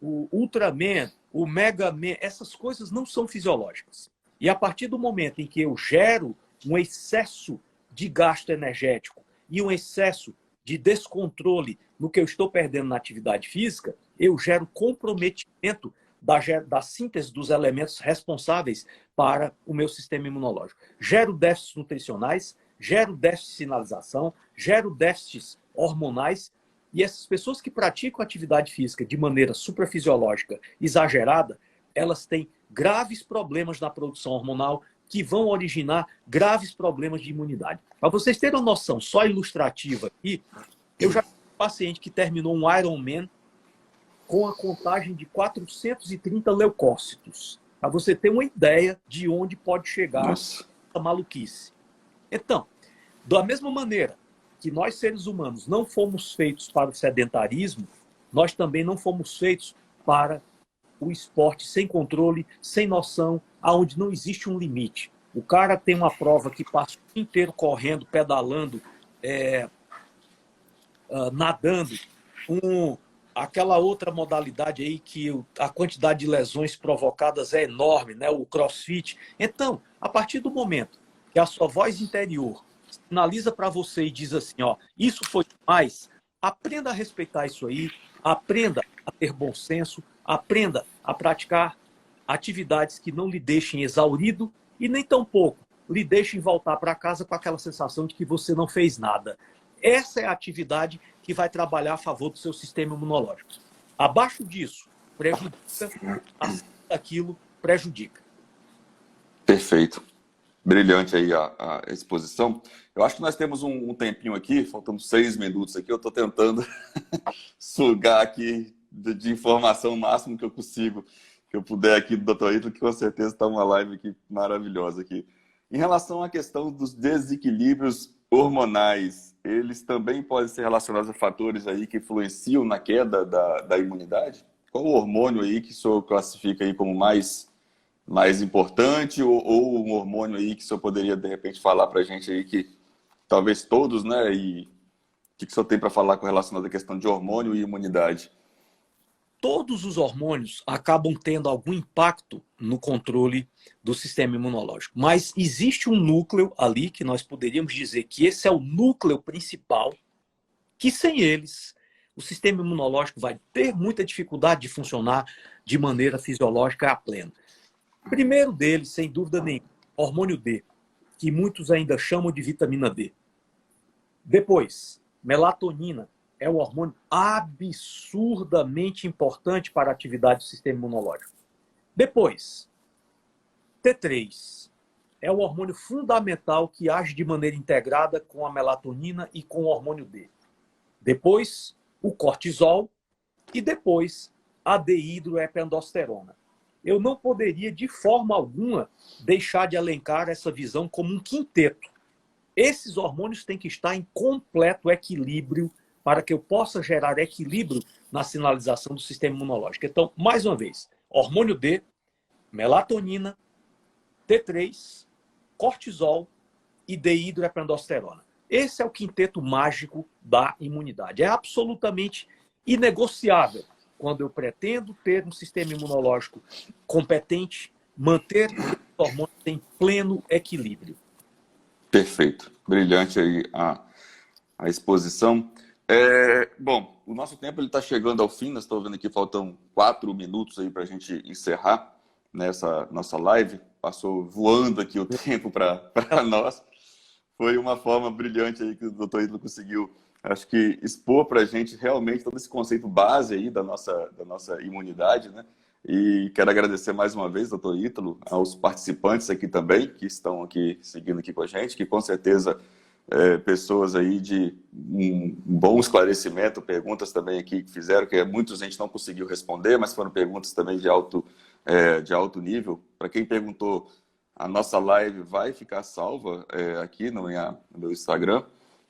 o Ultraman, o Megaman, essas coisas não são fisiológicas. E a partir do momento em que eu gero um excesso de gasto energético e um excesso de descontrole no que eu estou perdendo na atividade física, eu gero comprometimento da síntese dos elementos responsáveis para o meu sistema imunológico. Gero déficits nutricionais, gero déficit de sinalização, gero déficits hormonais, e essas pessoas que praticam atividade física de maneira suprafisiológica, exagerada, elas têm graves problemas na produção hormonal que vão originar graves problemas de imunidade. Para vocês terem uma noção só ilustrativa aqui, eu já tive um paciente que terminou um Ironman com a contagem de 430 leucócitos. Para você ter uma ideia de onde pode chegar essa maluquice. Então, da mesma maneira que nós, seres humanos, não fomos feitos para o sedentarismo, nós também não fomos feitos para o esporte sem controle, sem noção, aonde não existe um limite. O cara tem uma prova que passa o dia inteiro correndo, pedalando, nadando, aquela outra modalidade aí que a quantidade de lesões provocadas é enorme, né? O CrossFit. Então, a partir do momento que a sua voz interior sinaliza para você e diz assim, ó, isso foi demais, aprenda a respeitar isso aí, aprenda a ter bom senso, Aprenda a praticar atividades que não lhe deixem exaurido e nem tampouco lhe deixem voltar para casa com aquela sensação de que você não fez nada. Essa é a atividade que vai trabalhar a favor do seu sistema imunológico. Abaixo disso, prejudica, acima daquilo, prejudica. Perfeito. Brilhante aí a exposição. Eu acho que nós temos um tempinho aqui, faltam 6 minutos aqui, eu estou tentando sugar aqui de informação o máximo que eu consigo, que eu puder aqui do Dr. Ítalo, que com certeza está uma live aqui maravilhosa aqui. Em relação à questão dos desequilíbrios hormonais, eles também podem ser relacionados a fatores aí que influenciam na queda da imunidade? Qual o hormônio aí que o senhor classifica aí como mais importante ou um hormônio aí que o senhor poderia de repente falar para a gente aí que talvez todos, né? E o que o senhor tem para falar com relação à questão de hormônio e imunidade? Todos os hormônios acabam tendo algum impacto no controle do sistema imunológico. Mas existe um núcleo ali que nós poderíamos dizer que esse é o núcleo principal, que sem eles o sistema imunológico vai ter muita dificuldade de funcionar de maneira fisiológica a pleno. Primeiro deles, sem dúvida nenhuma, hormônio D, que muitos ainda chamam de vitamina D. Depois, melatonina. É um hormônio absurdamente importante para a atividade do sistema imunológico. Depois, T3. É o hormônio fundamental que age de maneira integrada com a melatonina e com o hormônio D. Depois, o cortisol e depois a dehidroepiandrosterona. Eu não poderia, de forma alguma, deixar de elencar essa visão como um quinteto. Esses hormônios têm que estar em completo equilíbrio para que eu possa gerar equilíbrio na sinalização do sistema imunológico. Então, mais uma vez, hormônio D, melatonina, T3, cortisol e dehidroepiandrosterona. Esse é o quinteto mágico da imunidade. É absolutamente inegociável quando eu pretendo ter um sistema imunológico competente, manter os hormônios em pleno equilíbrio. Perfeito. Brilhante aí a exposição. Bom, o nosso tempo está chegando ao fim, nós estamos vendo aqui, faltam 4 minutos aí para a gente encerrar nessa nossa live. Passou voando aqui o tempo para nós. Foi uma forma brilhante aí que o Dr. Ítalo conseguiu, acho que, expor para a gente realmente todo esse conceito base aí da nossa imunidade, né? E quero agradecer mais uma vez, Dr. Ítalo, aos participantes aqui também, que estão aqui seguindo aqui com a gente, que com certeza pessoas aí de um bom esclarecimento, perguntas também aqui que fizeram, que muitos a gente não conseguiu responder, mas foram perguntas também de alto nível. Para quem perguntou, a nossa live vai ficar salva aqui no meu Instagram,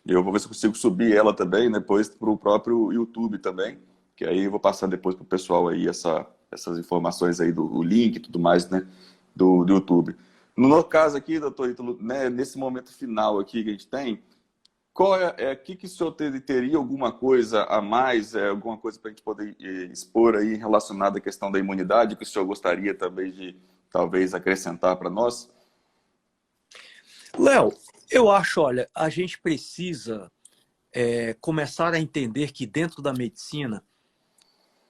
e eu vou ver se eu consigo subir ela também depois para o próprio YouTube também, que aí eu vou passar depois para o pessoal aí essas informações aí do link e tudo mais, né, do YouTube. No nosso caso aqui, doutor Ítalo, né, nesse momento final aqui que a gente tem, qual que o senhor teria alguma coisa a mais, alguma coisa para a gente poder expor aí relacionada à questão da imunidade, que o senhor gostaria também de, talvez, acrescentar para nós? Léo, eu acho, olha, a gente precisa começar a entender que dentro da medicina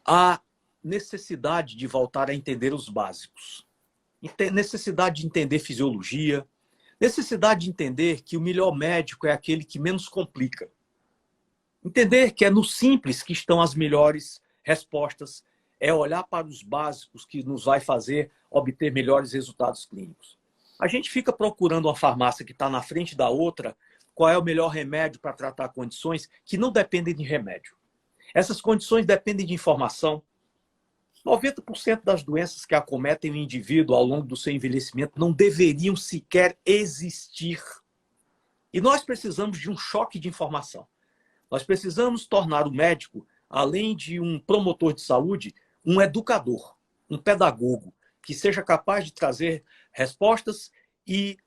há necessidade de voltar a entender os básicos. Necessidade de entender fisiologia, necessidade de entender que o melhor médico é aquele que menos complica. Entender que é no simples que estão as melhores respostas, é olhar para os básicos que nos vai fazer obter melhores resultados clínicos. A gente fica procurando uma farmácia que está na frente da outra, qual é o melhor remédio para tratar condições que não dependem de remédio. Essas condições dependem de informação. 90% das doenças que acometem o indivíduo ao longo do seu envelhecimento não deveriam sequer existir. E nós precisamos de um choque de informação. Nós precisamos tornar o médico, além de um promotor de saúde, um educador, um pedagogo, que seja capaz de trazer respostas e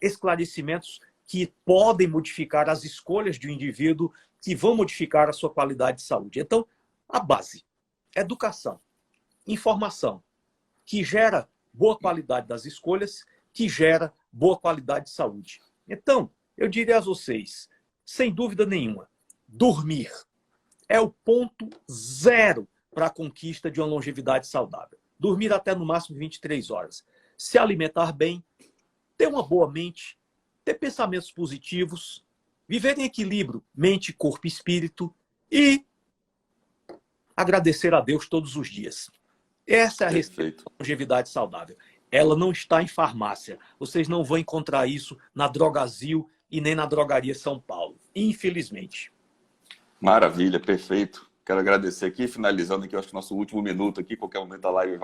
esclarecimentos que podem modificar as escolhas de um indivíduo, que vão modificar a sua qualidade de saúde. Então, a base. Educação, informação, que gera boa qualidade das escolhas, que gera boa qualidade de saúde. Então, eu diria a vocês, sem dúvida nenhuma, dormir é o ponto zero para a conquista de uma longevidade saudável. Dormir até no máximo 23 horas. Se alimentar bem, ter uma boa mente, ter pensamentos positivos, viver em equilíbrio, mente, corpo e espírito e agradecer a Deus todos os dias. Essa é a receita da longevidade saudável. Ela não está em farmácia. Vocês não vão encontrar isso na Drogazil e nem na Drogaria São Paulo, infelizmente. Maravilha, perfeito. Quero agradecer aqui, finalizando aqui, acho que nosso último minuto aqui, qualquer momento a live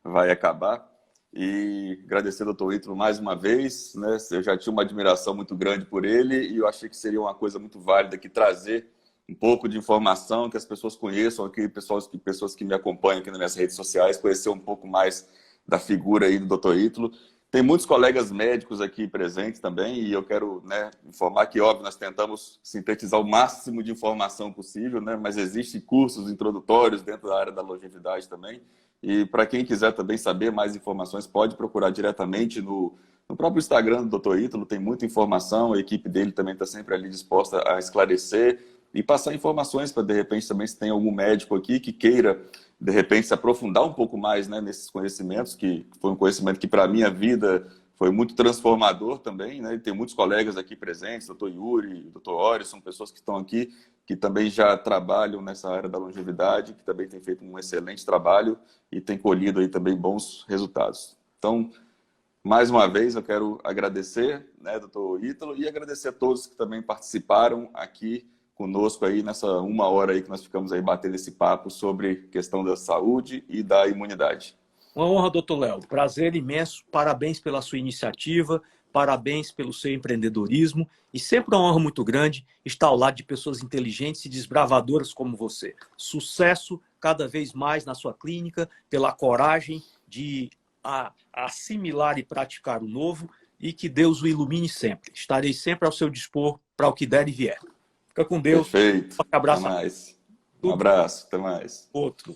vai acabar. E agradecer ao Dr. Ítalo mais uma vez, né? Eu já tinha uma admiração muito grande por ele e eu achei que seria uma coisa muito válida aqui trazer um pouco de informação, que as pessoas conheçam aqui, pessoas que me acompanham aqui nas minhas redes sociais, conhecer um pouco mais da figura aí do Dr. Ítalo. Tem muitos colegas médicos aqui presentes também e eu quero, né, informar que, óbvio, nós tentamos sintetizar o máximo de informação possível, né, mas existem cursos introdutórios dentro da área da longevidade também. E para quem quiser também saber mais informações, pode procurar diretamente no próprio Instagram do Dr. Ítalo, tem muita informação, a equipe dele também está sempre ali disposta a esclarecer e passar informações para, de repente, também se tem algum médico aqui que queira, de repente, se aprofundar um pouco mais, né, nesses conhecimentos, que foi um conhecimento que, para a minha vida, foi muito transformador também, né? E tem muitos colegas aqui presentes, Dr. Yuri, Dr. Ori, são pessoas que estão aqui, que também já trabalham nessa área da longevidade, que também têm feito um excelente trabalho e têm colhido aí também bons resultados. Então, mais uma vez, eu quero agradecer, né, Dr. Ítalo, e agradecer a todos que também participaram aqui conosco aí nessa uma hora aí que nós ficamos aí batendo esse papo sobre questão da saúde e da imunidade. Uma honra, doutor Léo. Prazer imenso. Parabéns pela sua iniciativa, parabéns pelo seu empreendedorismo e sempre uma honra muito grande estar ao lado de pessoas inteligentes e desbravadoras como você. Sucesso cada vez mais na sua clínica, pela coragem de assimilar e praticar o novo e que Deus o ilumine sempre. Estarei sempre ao seu dispor para o que der e vier. Fica com Deus. Perfeito. Um abraço. Até mais. Um abraço. Até mais. Outro.